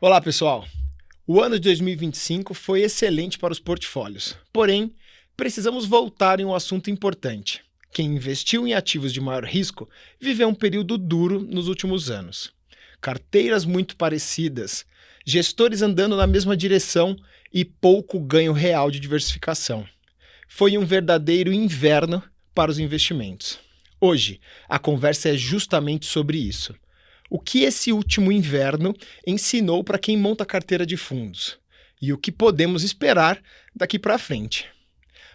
Olá, pessoal! O ano de 2025 foi excelente para os portfólios. Porém, precisamos voltar em um assunto importante. Quem investiu em ativos de maior risco viveu um período duro nos últimos anos. Carteiras muito parecidas, gestores andando na mesma direção e pouco ganho real de diversificação. Foi um verdadeiro inverno para os investimentos. Hoje, a conversa é justamente sobre isso. O que esse último inverno ensinou para quem monta carteira de fundos? E o que podemos esperar daqui para frente?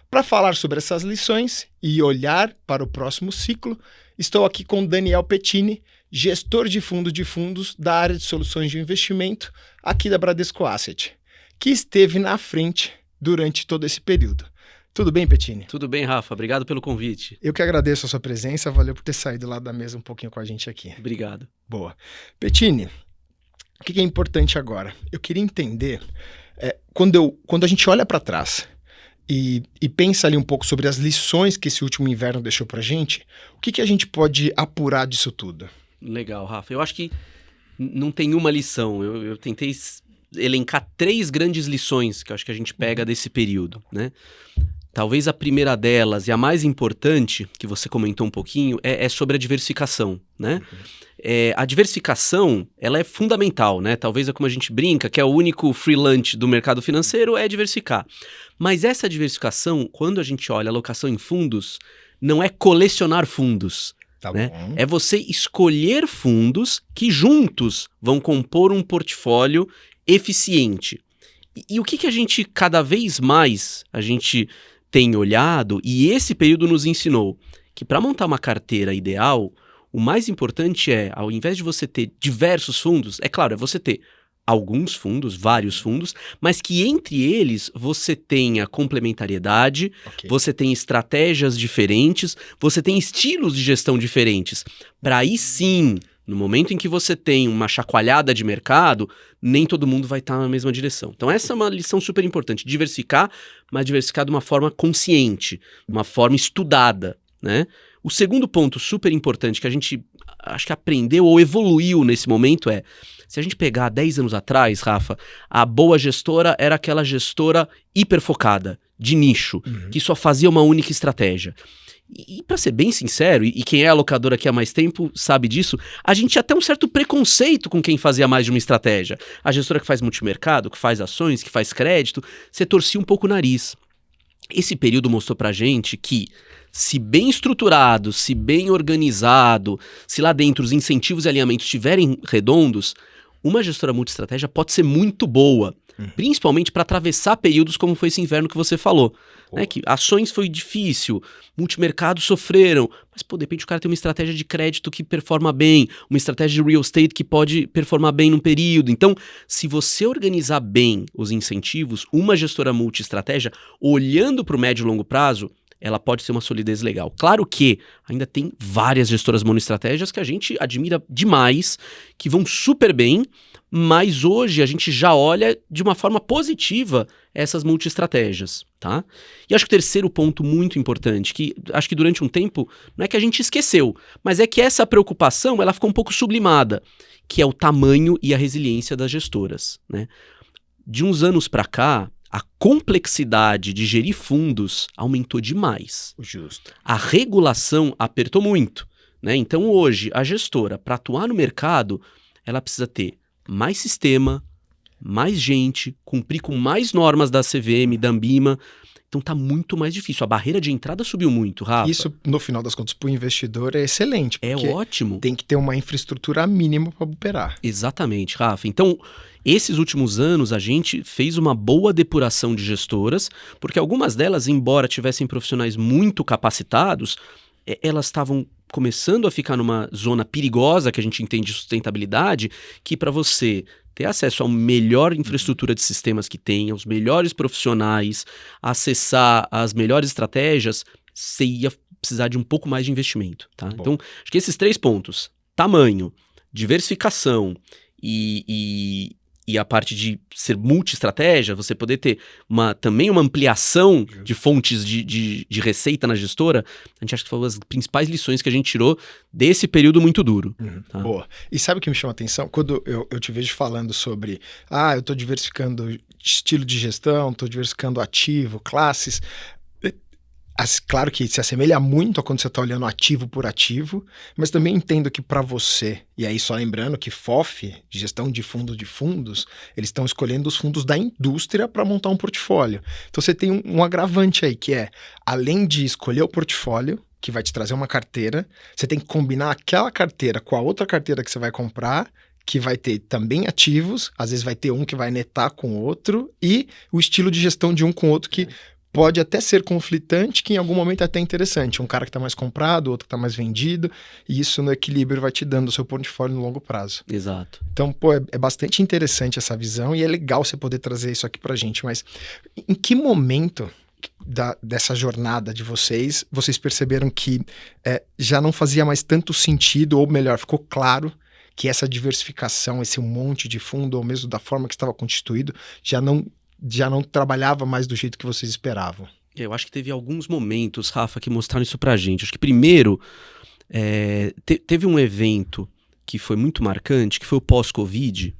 Para falar sobre essas lições e olhar para o próximo ciclo, estou aqui com Daniel Pettini, gestor de fundos da área de soluções de investimento aqui da Bradesco Asset, que esteve na frente durante todo esse período. Tudo bem, Pettini? Tudo bem, Rafa. Obrigado pelo convite. Eu que agradeço a sua presença. Valeu por ter saído lá da mesa um pouquinho com a gente aqui. Obrigado. Boa. Pettini, o que é importante agora? Eu queria entender, quando a gente olha para trás e pensa ali um pouco sobre as lições que esse último inverno deixou para a gente, o que a gente pode apurar disso tudo? Legal, Rafa. Eu acho que não tem uma lição. Eu tentei elencar 3 grandes lições que eu acho que a gente pega desse período, né? Talvez a primeira delas e a mais importante, que você comentou um pouquinho, é sobre a diversificação, né? A diversificação, ela é fundamental, né? Talvez é como a gente brinca, que é o único free lunch do mercado financeiro, é diversificar. Mas essa diversificação, quando a gente olha a alocação em fundos, não é colecionar fundos, né? É você escolher fundos que juntos vão compor um portfólio eficiente. E o que a gente, cada vez mais, a gente tem olhado, e esse período nos ensinou que para montar uma carteira ideal, o mais importante ao invés de você ter diversos fundos, é claro, é você ter alguns fundos, vários fundos, mas que entre eles você tenha complementariedade, você tem estratégias diferentes, você tem estilos de gestão diferentes. Para aí sim, no momento em que você tem uma chacoalhada de mercado, nem todo mundo vai estar na mesma direção. Então essa é uma lição super importante, diversificar, mas diversificar de uma forma consciente, uma forma estudada, né? O segundo ponto super importante que a gente acho que aprendeu ou evoluiu nesse momento se a gente pegar 10 anos atrás, Rafa, a boa gestora era aquela gestora hiperfocada, de nicho, que só fazia uma única estratégia. E para ser bem sincero, e quem é alocador aqui há mais tempo sabe disso, a gente tinha até um certo preconceito com quem fazia mais de uma estratégia. A gestora que faz multimercado, que faz ações, que faz crédito, você torcia um pouco o nariz. Esse período mostrou pra gente que, se bem estruturado, se bem organizado, se lá dentro os incentivos e alinhamentos estiverem redondos, uma gestora multiestratégia pode ser muito boa, principalmente para atravessar períodos como foi esse inverno que você falou. Né? Que ações foi difícil, multimercados sofreram, mas de repente o cara tem uma estratégia de crédito que performa bem, uma estratégia de real estate que pode performar bem num período. Então, se você organizar bem os incentivos, uma gestora multiestratégia, olhando para o médio e longo prazo, ela pode ser uma solidez legal. Claro que ainda tem várias gestoras monoestratégias que a gente admira demais, que vão super bem, mas hoje a gente já olha de uma forma positiva essas multiestratégias, tá? E acho que o terceiro ponto muito importante, que acho que durante um tempo não é que a gente esqueceu, mas é que essa preocupação ela ficou um pouco sublimada, que é o tamanho e a resiliência das gestoras, né? De uns anos para cá, a complexidade de gerir fundos aumentou demais. Justo. A regulação apertou muito, né? Então hoje, a gestora, para atuar no mercado, ela precisa ter mais sistema, mais gente, cumprir com mais normas da CVM, da Anbima. Então tá muito mais difícil. A barreira de entrada subiu muito, Rafa. Isso, no final das contas, para o investidor é excelente. É ótimo. Tem que ter uma infraestrutura mínima para operar. Exatamente, Rafa. Então, esses últimos anos a gente fez uma boa depuração de gestoras, porque algumas delas, embora tivessem profissionais muito capacitados, elas estavam começando a ficar numa zona perigosa que a gente entende de sustentabilidade, que para você ter acesso à melhor infraestrutura de sistemas que tem, aos melhores profissionais, acessar as melhores estratégias, você ia precisar de um pouco mais de investimento, tá? Então, acho que esses 3 pontos, tamanho, diversificação e e a parte de ser multi-estratégia, você poder ter também uma ampliação de fontes de receita na gestora, a gente acha que foi uma das principais lições que a gente tirou desse período muito duro. Tá? Boa. E sabe o que me chama a atenção? Quando eu te vejo falando sobre, eu estou diversificando estilo de gestão, estou diversificando ativo, classes. Claro que se assemelha muito a quando você está olhando ativo por ativo, mas também entendo que para você, e aí só lembrando que FOF, gestão de fundos, eles estão escolhendo os fundos da indústria para montar um portfólio. Então você tem um agravante aí, que é, além de escolher o portfólio, que vai te trazer uma carteira, você tem que combinar aquela carteira com a outra carteira que você vai comprar, que vai ter também ativos, às vezes vai ter um que vai netar com o outro, e o estilo de gestão de um com o outro que pode até ser conflitante, que em algum momento é até interessante. Um cara que está mais comprado, outro que está mais vendido, e isso no equilíbrio vai te dando o seu portfólio no longo prazo. Exato. Então, é bastante interessante essa visão e é legal você poder trazer isso aqui pra gente. Mas em que momento dessa jornada de vocês perceberam que já não fazia mais tanto sentido, ou melhor, ficou claro que essa diversificação, esse monte de fundo, ou mesmo da forma que estava constituído, já não trabalhava mais do jeito que vocês esperavam? Eu acho que teve alguns momentos, Rafa, que mostraram isso pra gente. Acho que primeiro, teve um evento que foi muito marcante, que foi o pós-Covid,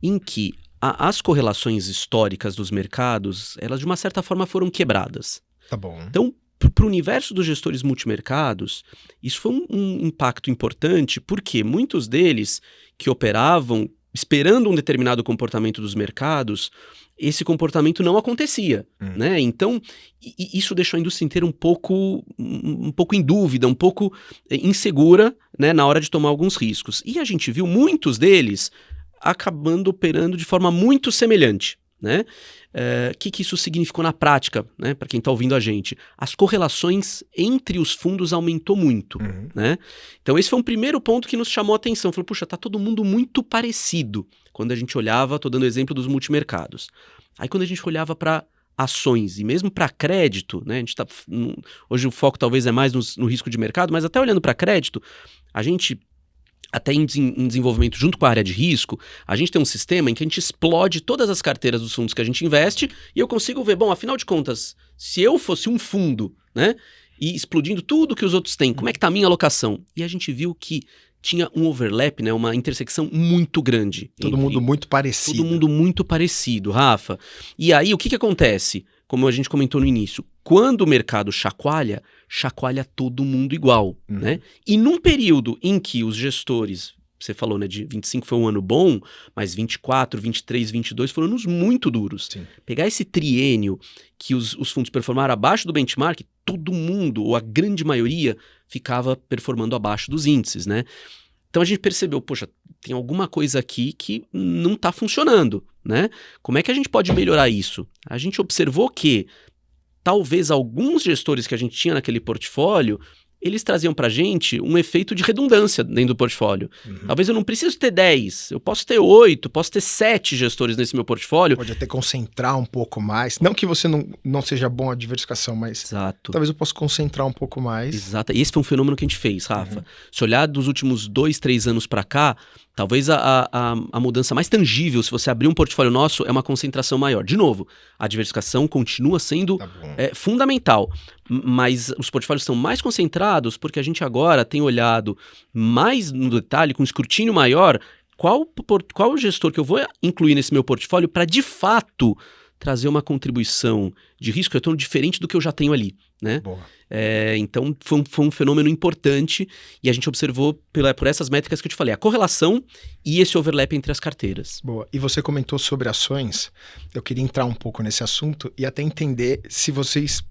em que as correlações históricas dos mercados, elas de uma certa forma foram quebradas. Tá bom. Então, para o universo dos gestores multimercados, isso foi um impacto importante, porque muitos deles que operavam esperando um determinado comportamento dos mercados, esse comportamento não acontecia, né? Então, isso deixou a indústria inteira um pouco em dúvida, um pouco insegura, né, na hora de tomar alguns riscos. E a gente viu muitos deles acabando operando de forma muito semelhante, né? Que isso significou na prática, né, para quem está ouvindo a gente? As correlações entre os fundos aumentou muito, né? Então esse foi um primeiro ponto que nos chamou a atenção. Falou, puxa, tá todo mundo muito parecido. Quando a gente olhava, tô dando exemplo dos multimercados. Aí quando a gente olhava para ações e mesmo para crédito, né? A gente hoje o foco talvez é mais no risco de mercado, mas até olhando para crédito, a gente até em desenvolvimento junto com a área de risco, a gente tem um sistema em que a gente explode todas as carteiras dos fundos que a gente investe e eu consigo ver, bom, afinal de contas, se eu fosse um fundo, né, e explodindo tudo que os outros têm, como é que tá a minha alocação? E a gente viu que tinha um overlap, né, uma intersecção muito grande. Todo mundo muito parecido. Todo mundo muito parecido, Rafa. E aí, o que acontece? Como a gente comentou no início, quando o mercado chacoalha todo mundo igual, né? E num período em que os gestores, você falou, né, de 25 foi um ano bom, mas 24, 23, 22 foram anos muito duros. Sim. Pegar esse triênio que os fundos performaram abaixo do benchmark, todo mundo, ou a grande maioria, ficava performando abaixo dos índices, né? Então a gente percebeu, poxa, tem alguma coisa aqui que não está funcionando, né? Como é que a gente pode melhorar isso? A gente observou que talvez alguns gestores que a gente tinha naquele portfólio, eles traziam pra gente um efeito de redundância dentro do portfólio. Talvez eu não preciso ter 10, eu posso ter 8, posso ter 7 gestores nesse meu portfólio. Pode até concentrar um pouco mais. Não que você não seja bom a diversificação, mas Exato. Talvez eu possa concentrar um pouco mais. Exato. E esse foi um fenômeno que a gente fez, Rafa. Se olhar dos últimos 2, 3 anos pra cá, talvez a mudança mais tangível, se você abrir um portfólio nosso, é uma concentração maior. De novo, a diversificação continua sendo fundamental, mas os portfólios estão mais concentrados porque a gente agora tem olhado mais no detalhe, com um escrutínio maior, qual o gestor que eu vou incluir nesse meu portfólio para, de fato, trazer uma contribuição de risco retorno diferente do que eu já tenho ali, né? Então, foi um fenômeno importante e a gente observou por essas métricas que eu te falei, a correlação e esse overlap entre as carteiras. Boa. E você comentou sobre ações, eu queria entrar um pouco nesse assunto e até entender se vocês...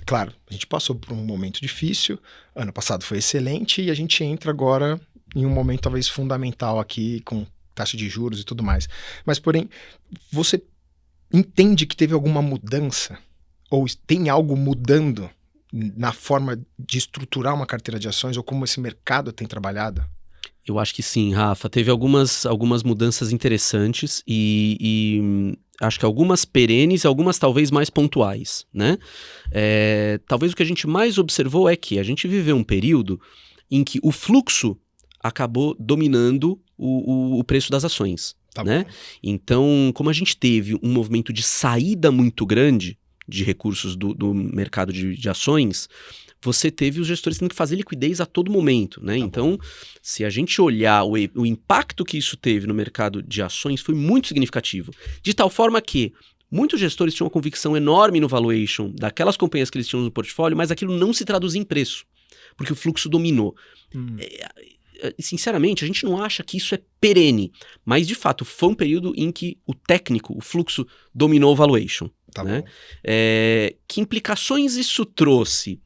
Claro, a gente passou por um momento difícil, ano passado foi excelente e a gente entra agora em um momento talvez fundamental aqui com taxa de juros e tudo mais. Mas, porém, você entende que teve alguma mudança ou tem algo mudando na forma de estruturar uma carteira de ações ou como esse mercado tem trabalhado? Eu acho que sim, Rafa. Teve algumas mudanças interessantes e acho que algumas perenes e algumas talvez mais pontuais, né? Talvez o que a gente mais observou é que a gente viveu um período em que o fluxo acabou dominando o preço das ações. né? Então, como a gente teve um movimento de saída muito grande de recursos do mercado de ações, você teve os gestores tendo que fazer liquidez a todo momento, né? Então, se a gente olhar o impacto que isso teve no mercado de ações, foi muito significativo. De tal forma que muitos gestores tinham uma convicção enorme no valuation daquelas companhias que eles tinham no portfólio, mas aquilo não se traduzia em preço, porque o fluxo dominou. Sinceramente, a gente não acha que isso é perene, mas de fato foi um período em que o técnico, o fluxo, dominou o valuation. Né? Que implicações isso trouxe?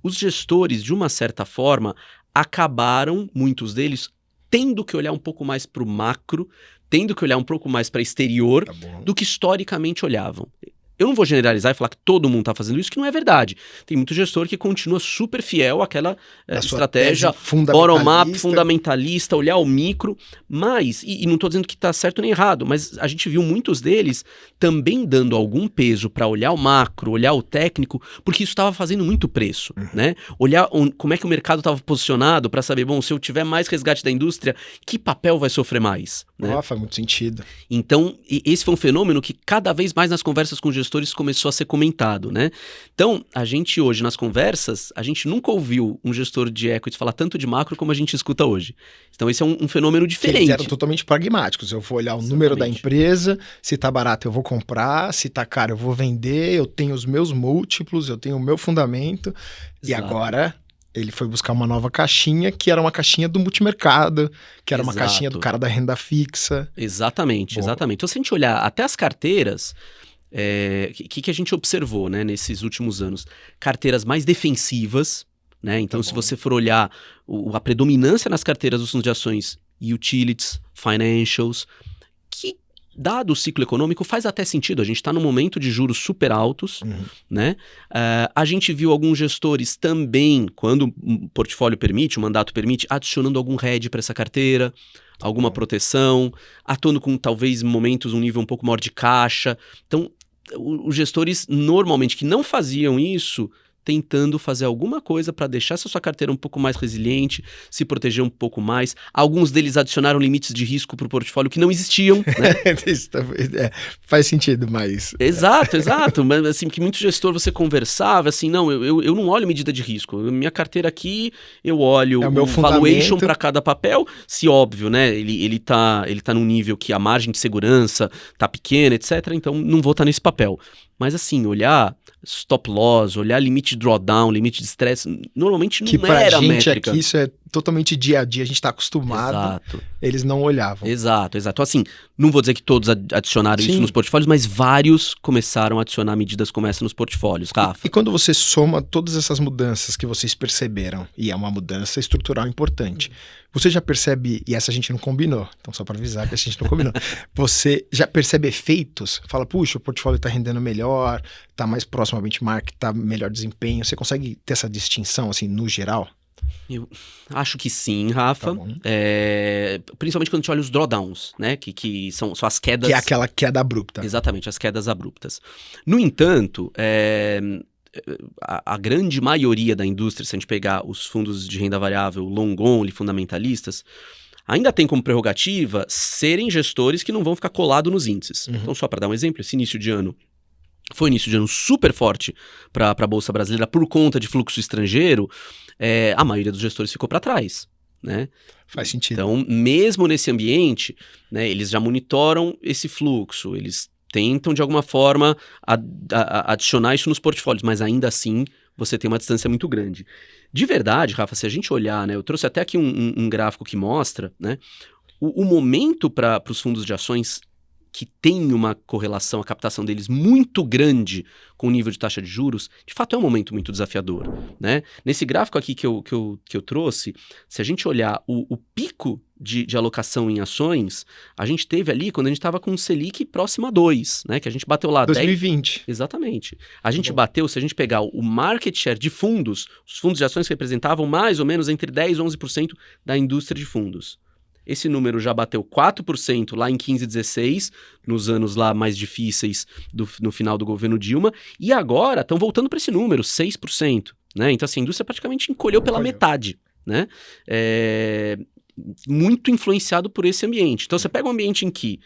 Os gestores, de uma certa forma, acabaram, muitos deles, tendo que olhar um pouco mais para o macro, tendo que olhar um pouco mais para exterior do que historicamente olhavam. Eu não vou generalizar e falar que todo mundo está fazendo isso, que não é verdade. Tem muito gestor que continua super fiel àquela estratégia bottom-up, fundamentalista, olhar o micro, mas, e não estou dizendo que está certo nem errado, mas a gente viu muitos deles também dando algum peso para olhar o macro, olhar o técnico, porque isso estava fazendo muito preço, né? Olhar como é que o mercado estava posicionado para saber, bom, se eu tiver mais resgate da indústria, que papel vai sofrer mais? Né? Faz muito sentido. Então, esse foi um fenômeno que cada vez mais nas conversas com gestores começou a ser comentado, né? Então, a gente hoje, nas conversas, a gente nunca ouviu um gestor de equity falar tanto de macro como a gente escuta hoje. Então, esse é um fenômeno diferente. Eles eram totalmente pragmáticos. Eu vou olhar o número da empresa, se tá barato eu vou comprar, se tá caro eu vou vender, eu tenho os meus múltiplos, eu tenho o meu fundamento. Exato. E agora ele foi buscar uma nova caixinha, que era uma caixinha do multimercado, que era uma caixinha do cara da renda fixa. Exatamente. Então, se a gente olhar até as carteiras, que a gente observou, né, nesses últimos anos? Carteiras mais defensivas, né? Então, se você for olhar a predominância nas carteiras dos fundos de ações, utilities, financials, que dado o ciclo econômico, faz até sentido. A gente está num momento de juros super altos, né? A gente viu alguns gestores também, quando o portfólio permite, o mandato permite, adicionando algum hedge para essa carteira, alguma proteção, atuando com talvez momentos um nível um pouco maior de caixa. Então, os gestores normalmente que não faziam isso, tentando fazer alguma coisa para deixar essa sua carteira um pouco mais resiliente, se proteger um pouco mais. Alguns deles adicionaram limites de risco para o portfólio que não existiam, né? Faz sentido, mas... Exato. Mas assim, que muito gestor você conversava, assim, não, eu não olho medida de risco. Minha carteira aqui, eu olho o valuation para cada papel. Se óbvio, né, ele tá num nível que a margem de segurança tá pequena, etc. Então, não vou estar nesse papel. Mas assim, olhar stop loss, olhar limite de drawdown, limite de estresse, normalmente não era métrica. Que pra gente aqui isso é totalmente dia a dia, a gente tá acostumado. Exato. Eles não olhavam. Exato. Assim, não vou dizer que todos adicionaram isso nos portfólios, mas vários começaram a adicionar medidas como essa nos portfólios, Rafa. E quando você soma todas essas mudanças que vocês perceberam, e é uma mudança estrutural importante, você já percebe, e essa a gente não combinou, então só para avisar que a gente não combinou, você já percebe efeitos? Fala, puxa, o portfólio tá rendendo melhor, tá mais próximo ao benchmark, tá melhor desempenho, você consegue ter essa distinção, assim, no geral? Eu acho que sim, Rafa. Tá, principalmente quando a gente olha os drawdowns, né? Que são as quedas... Que é aquela queda abrupta. Exatamente, as quedas abruptas. No entanto, a grande maioria da indústria, se a gente pegar os fundos de renda variável long only, fundamentalistas, ainda tem como prerrogativa serem gestores que não vão ficar colados nos índices. Então, só para dar um exemplo, esse início de ano foi um início de ano super forte para a Bolsa Brasileira por conta de fluxo estrangeiro. A maioria dos gestores ficou para trás, né? Faz sentido. Então, mesmo nesse ambiente, né, eles já monitoram esse fluxo, eles tentam de alguma forma adicionar isso nos portfólios, mas ainda assim você tem uma distância muito grande. De verdade, Rafa, se a gente olhar, né, eu trouxe até aqui um gráfico que mostra, né, o momento para os fundos de ações que tem uma correlação, a captação deles muito grande com o nível de taxa de juros, de fato é um momento muito desafiador, né? Nesse gráfico aqui que eu trouxe, se a gente olhar o pico de alocação em ações, a gente teve ali quando a gente estava com um Selic próximo a 2, né? Que a gente bateu lá... 2020. 10... Exatamente. A gente bateu, se a gente pegar o market share de fundos, os fundos de ações representavam mais ou menos entre 10% e 11% da indústria de fundos. Esse número já bateu 4% lá em 15 e 16, nos anos lá mais difíceis no final do governo Dilma, e agora estão voltando para esse número, 6%. Né? Então, assim, a indústria praticamente encolheu pela metade. Né? muito influenciado por esse ambiente. Então, você pega um ambiente em que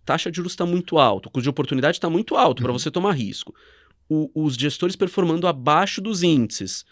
taxa de juros está muito alto, o custo de oportunidade está muito alto para você tomar risco. Os gestores performando abaixo dos índices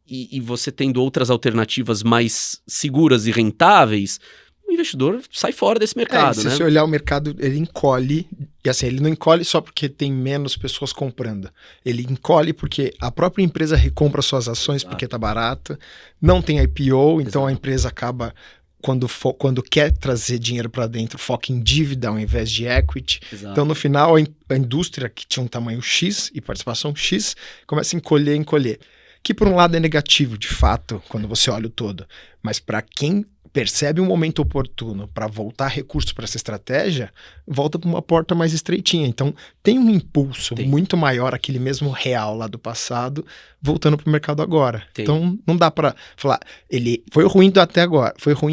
e você tendo outras alternativas mais seguras e rentáveis, o investidor sai fora desse mercado, se né? você olhar o mercado, ele encolhe, e assim, ele não encolhe só porque tem menos pessoas comprando, ele encolhe porque a própria empresa recompra suas ações porque tá barata, não tem IPO, então a empresa acaba, quando quer trazer dinheiro para dentro, foca em dívida ao invés de equity. Exato. Então no final a indústria que tinha um tamanho X e participação X começa a encolher, que por um lado é negativo de fato, quando você olha o todo, mas para quem percebe um momento oportuno para voltar recursos para essa estratégia, volta para uma porta mais estreitinha. Então, tem um impulso muito maior, aquele mesmo real lá do passado, voltando para o mercado agora. Então, não dá para falar, ele foi ruim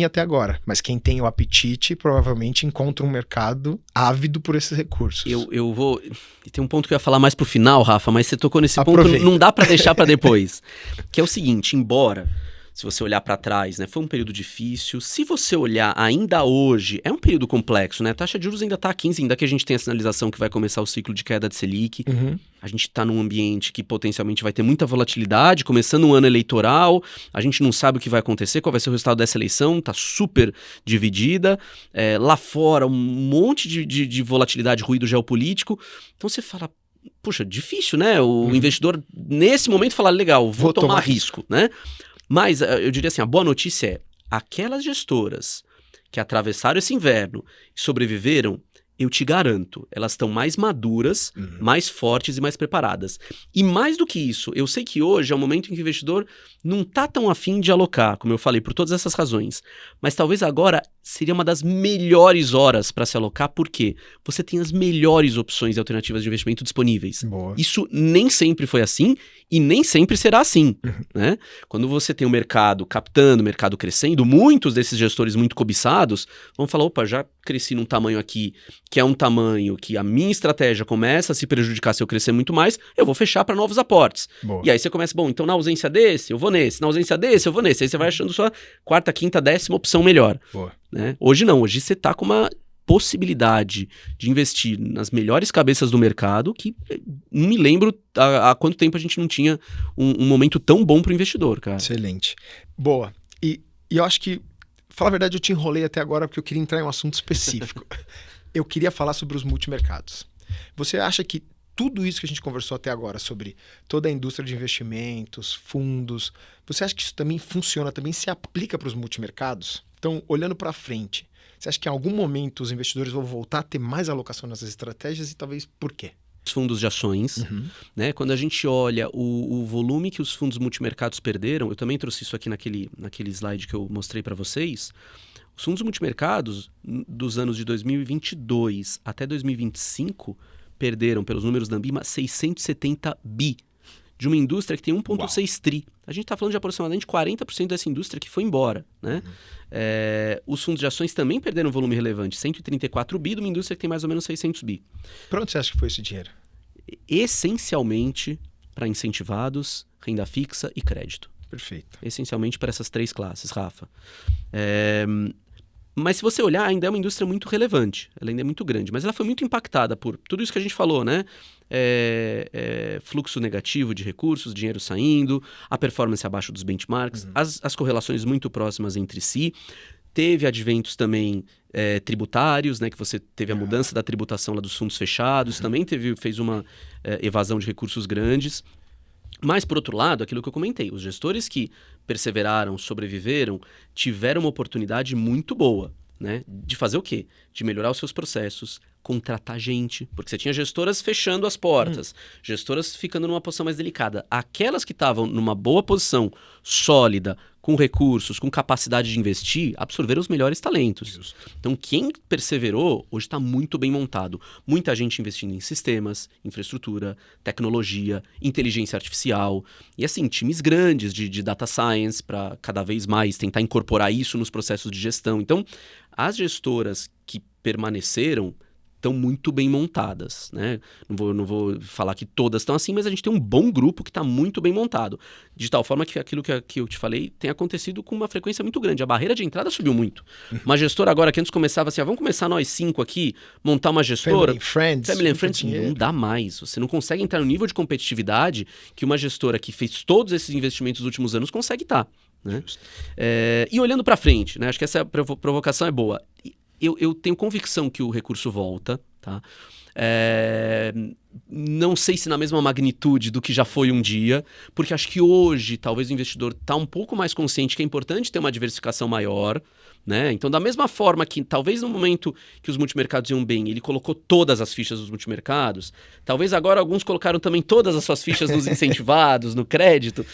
até agora, mas quem tem o apetite provavelmente encontra um mercado ávido por esses recursos. Eu vou... Tem um ponto que eu ia falar mais pro final, Rafa, mas você tocou nesse Aproveita. ponto, não dá para deixar para depois. Que é o seguinte, embora... Se você olhar para trás, né, foi um período difícil. Se você olhar ainda hoje, é um período complexo, né? A taxa de juros ainda está a 15, ainda que a gente tenha a sinalização que vai começar o ciclo de queda de Selic. A gente está num ambiente que potencialmente vai ter muita volatilidade, começando um ano eleitoral, a gente não sabe o que vai acontecer, qual vai ser o resultado dessa eleição, está super dividida. Lá fora, um monte de volatilidade, ruído geopolítico. Então você fala... Puxa, difícil, né? O investidor, nesse momento, fala, legal, vou tomar risco, né? Mas eu diria assim, a boa notícia é, aquelas gestoras que atravessaram esse inverno e sobreviveram, eu te garanto, elas estão mais maduras, mais fortes e mais preparadas. E mais do que isso, eu sei que hoje é um momento em que o investidor não está tão afim de alocar, como eu falei, por todas essas razões. Mas talvez agora seria uma das melhores horas para se alocar, porque você tem as melhores opções e alternativas de investimento disponíveis. Boa. Isso nem sempre foi assim e nem sempre será assim, né? Quando você tem o mercado captando, o mercado crescendo, muitos desses gestores muito cobiçados vão falar, opa, já cresci num tamanho aqui que é um tamanho que a minha estratégia começa a se prejudicar se eu crescer muito mais, eu vou fechar para novos aportes. Boa. E aí você começa, bom, então na ausência desse, eu vou nesse, na ausência desse, eu vou nesse. Aí você vai achando sua quarta, quinta, 10ª opção melhor. Boa. Né? Hoje não, hoje você tá com uma possibilidade de investir nas melhores cabeças do mercado que não me lembro há quanto tempo a gente não tinha um momento tão bom para o investidor, cara. Excelente. Boa. E eu acho que, falar a verdade, eu te enrolei até agora porque eu queria entrar em um assunto específico. Eu queria falar sobre os multimercados. Você acha que tudo isso que a gente conversou até agora sobre toda a indústria de investimentos, fundos, você acha que isso também funciona, também se aplica para os multimercados? Então, olhando para frente, você acha que em algum momento os investidores vão voltar a ter mais alocação nessas estratégias e talvez por quê? Os fundos de ações, né? Quando a gente olha o volume que os fundos multimercados perderam, eu também trouxe isso aqui naquele slide que eu mostrei para vocês. Os fundos multimercados dos anos de 2022 até 2025 perderam, pelos números da Ambima, 670 bi de uma indústria que tem 1,6 tri. A gente está falando de aproximadamente 40% dessa indústria que foi embora, né? Os fundos de ações também perderam um volume relevante, 134 bi de uma indústria que tem mais ou menos 600 bi. Para onde você acha que foi esse dinheiro? Essencialmente para incentivados, renda fixa e crédito. Perfeito. Essencialmente para essas 3 classes, Rafa. Mas se você olhar, ainda é uma indústria muito relevante, ela ainda é muito grande, mas ela foi muito impactada por tudo isso que a gente falou, né? Fluxo negativo de recursos, dinheiro saindo, a performance abaixo dos benchmarks, as correlações muito próximas entre si. Teve adventos também tributários, né? Que você teve a mudança da tributação lá dos fundos fechados, também fez uma evasão de recursos grandes. Mas, por outro lado, aquilo que eu comentei, os gestores que perseveraram, sobreviveram, tiveram uma oportunidade muito boa, né? De fazer o quê? De melhorar os seus processos, contratar gente, porque você tinha gestoras fechando as portas, gestoras ficando numa posição mais delicada. Aquelas que estavam numa boa posição, sólida, com recursos, com capacidade de investir, absorveram os melhores talentos. Justo. Então, quem perseverou, hoje está muito bem montado. Muita gente investindo em sistemas, infraestrutura, tecnologia, inteligência artificial. E assim, times grandes de data science para cada vez mais tentar incorporar isso nos processos de gestão. Então, as gestoras que permaneceram estão muito bem montadas, né? Não vou falar que todas estão assim, mas a gente tem um bom grupo que está muito bem montado. De tal forma que aquilo que eu te falei tem acontecido com uma frequência muito grande. A barreira de entrada subiu muito. Uma gestora agora que antes começava assim, vamos começar nós 5 aqui, montar uma gestora... Family and Friends, não dá mais. Você não consegue entrar no nível de competitividade que uma gestora que fez todos esses investimentos nos últimos anos consegue estar. Né? E olhando para frente, né? Acho que essa provocação é boa. Eu tenho convicção que o recurso volta, tá? Não sei se na mesma magnitude do que já foi um dia, porque acho que hoje talvez o investidor está um pouco mais consciente que é importante ter uma diversificação maior, né? Então, da mesma forma que talvez no momento que os multimercados iam bem, ele colocou todas as fichas dos multimercados, talvez agora alguns colocaram também todas as suas fichas nos incentivados, no crédito.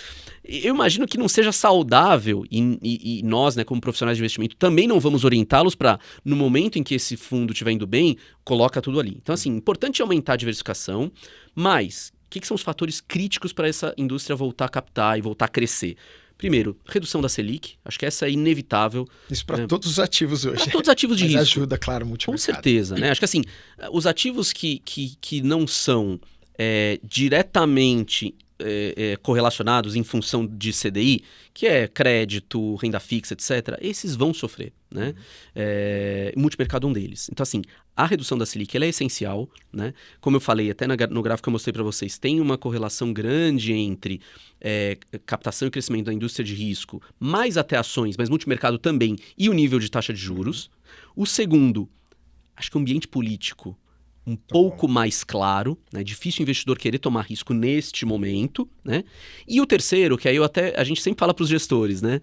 Eu imagino que não seja saudável e nós, né, como profissionais de investimento, também não vamos orientá-los para, no momento em que esse fundo estiver indo bem, coloca tudo ali. Então, assim, importante é aumentar a diversificação, mas o que são os fatores críticos para essa indústria voltar a captar e voltar a crescer? Primeiro, redução da Selic. Acho que essa é inevitável. Isso para todos os ativos hoje. Para todos os ativos de risco. Ajuda, claro, o multimercado. Com certeza, né? Acho que assim, os ativos que não são diretamente correlacionados em função de CDI, que é crédito, renda fixa, etc., esses vão sofrer, né? Multimercado é um deles. Então, assim, a redução da Selic ela é essencial, né? Como eu falei, até no gráfico que eu mostrei para vocês, tem uma correlação grande entre captação e crescimento da indústria de risco, mais até ações, mas multimercado também, e o nível de taxa de juros. O segundo, acho que o ambiente político um pouco mais claro, né? Difícil o investidor querer tomar risco neste momento, né? E o terceiro, que aí a gente sempre fala para os gestores, né?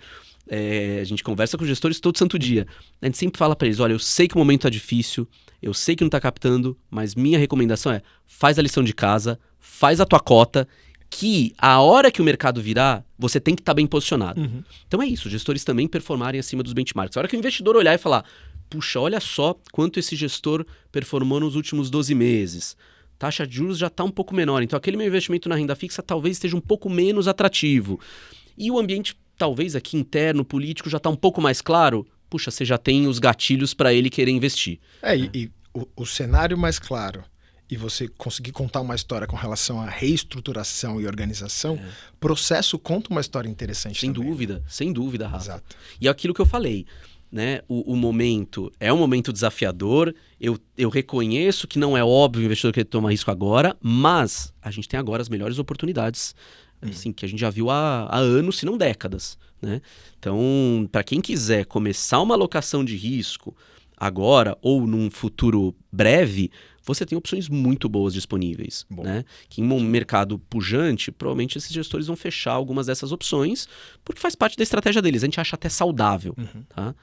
A gente conversa com os gestores todo santo dia. A gente sempre fala para eles, olha, eu sei que o momento está difícil, eu sei que não está captando, mas minha recomendação é, faz a lição de casa, faz a tua cota, que a hora que o mercado virar, você tem que estar bem posicionado. Então é isso, os gestores também performarem acima dos benchmarks. A hora que o investidor olhar e falar, puxa, olha só quanto esse gestor performou nos últimos 12 meses. Taxa de juros já está um pouco menor, então aquele meu investimento na renda fixa talvez esteja um pouco menos atrativo. E o ambiente, talvez aqui interno, político, já está um pouco mais claro. Puxa, você já tem os gatilhos para ele querer investir. E o cenário mais claro e você conseguir contar uma história com relação à reestruturação e organização, processo conta uma história interessante também. Sem dúvida, Rafa. Exato. E é aquilo que eu falei, né? O momento é um momento desafiador, eu reconheço que não é óbvio o investidor querer tomar risco agora, mas a gente tem agora as melhores oportunidades, assim, que a gente já viu há anos, se não décadas, né? Então, para quem quiser começar uma alocação de risco agora ou num futuro breve, você tem opções muito boas disponíveis, né? Que em um mercado pujante, provavelmente esses gestores vão fechar algumas dessas opções, porque faz parte da estratégia deles. A gente acha até saudável, tá?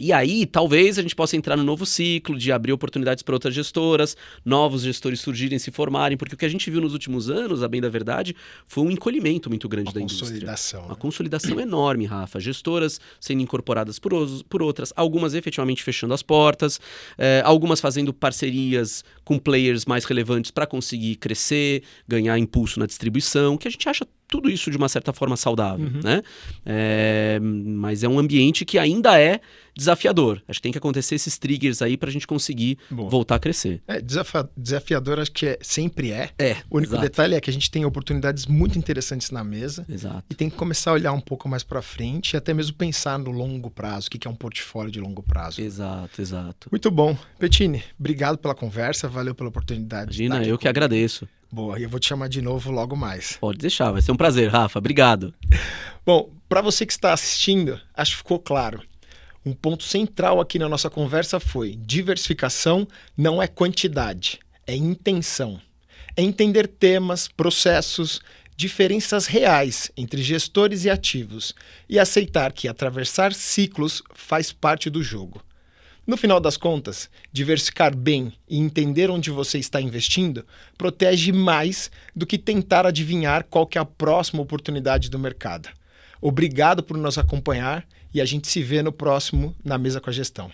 E aí, talvez a gente possa entrar no novo ciclo de abrir oportunidades para outras gestoras, novos gestores surgirem, se formarem, porque o que a gente viu nos últimos anos, a bem da verdade, foi um encolhimento muito grande da indústria. Uma consolidação enorme, Rafa. Gestoras sendo incorporadas por outras, algumas efetivamente fechando as portas, algumas fazendo parcerias com players mais relevantes para conseguir crescer, ganhar impulso na distribuição, que a gente acha tudo isso de uma certa forma saudável, né? Mas é um ambiente que ainda é desafiador. Acho que tem que acontecer esses triggers aí para a gente conseguir voltar a crescer. Desafiador acho que sempre é. O único exato. Detalhe é que a gente tem oportunidades muito interessantes na mesa. Exato. E tem que começar a olhar um pouco mais para frente e até mesmo pensar no longo prazo, o que é um portfólio de longo prazo. Exato. Muito bom. Bettini, obrigado pela conversa, valeu pela oportunidade. Imagina, eu que agradeço. Boa, e eu vou te chamar de novo logo mais. Pode deixar, vai ser um prazer, Rafa. Obrigado. Bom, para você que está assistindo, acho que ficou claro. Um ponto central aqui na nossa conversa foi: diversificação não é quantidade, é intenção. É entender temas, processos, diferenças reais entre gestores e ativos e aceitar que atravessar ciclos faz parte do jogo. No final das contas, diversificar bem e entender onde você está investindo protege mais do que tentar adivinhar qual que é a próxima oportunidade do mercado. Obrigado por nos acompanhar e a gente se vê no próximo Na Mesa com a Gestão.